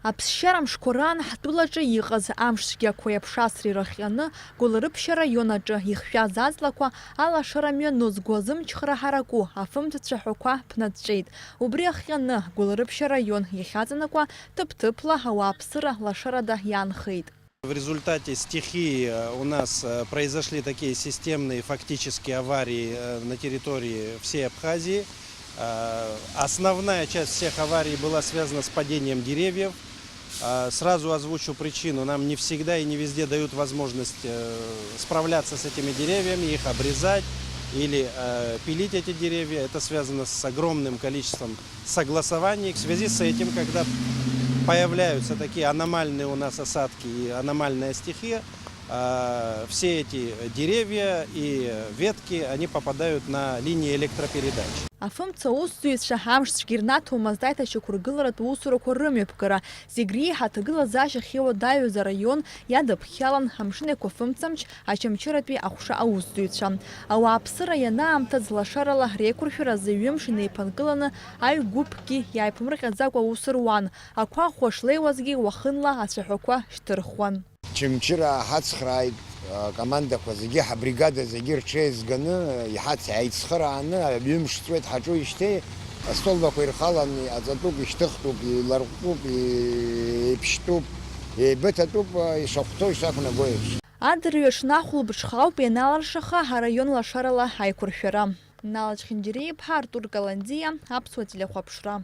Аԥсшьара мшқәа ҳтәылаҿы иҟаз амшцәгьақәа иаԥшасра ирыхҟьаны Гәылрыԥшьа раион аҿы ихшәаз аҵлақәа алашара мҩанызго азымчхара ҳараку афымҭ цәаҳәақәа ԥнаҵәҵәеит. Убри ахҟьаны Гәылрыԥшьа раион иахьаҵанакуа ҭыԥ-ҭыԥла ауааԥсыра лашарада иаанхеит. В результате стихии у нас произошли такие системные фактические аварии на территории всей Абхазии. Основная часть всех аварий была связана с падением деревьев. Сразу озвучу причину. Нам не всегда и не везде дают возможность справляться с этими деревьями, их обрезать или пилить эти деревья. Это связано с огромным количеством согласований. В связи с этим, когда появляются такие аномальные у нас осадки и аномальная стихия, все эти деревья и ветки, они попадают на линии электропередач. Афымца усзуҩцәа ҳамшцәгьа ирнаҭомызт аиҭашьақәыргыларатә усурақәа рымҩаԥгара. Зегь реиҳа аҭагылазаашьа хьиуа-даҩыз араион иадыԥхьалан амшын-еиқәа фымцамч Очамчыратәи аҟәша аусзуҩцәа. Ауааԥсыра ианаамҭаз лашарала реиқәыршәаразы ҩымш инеиԥынкыланы аҩ-гәыԥгьы иааиԥымрҟьаӡакәа аус руан. Ақәа ӷәӷәа шлеиуазгьы уахынла ацәаҳәақәа шьҭырхуан. Очамчыра ҳацхрааит командақәа зегьы ҳабригада зегьы рҽеизганы иҳацҳаицхырааны ҩымш ҵуеит ҳаҿуижьҭеи астолбақәа ирхалан аҵатәуп, ишьҭыхтәуп, иларҟәтәуп, еиԥштәуп, еибыҭатәуп, ишахәҭоу ишақәнаго еиԥш. Адырҩаҽны ахәылбыҽха ауп ианаларшаха араион лашарала аиқәыршәара. Налаџь Хинџьариа-иԥҳа, Артур Каландиа, Аԥсуа телехәаԥшра.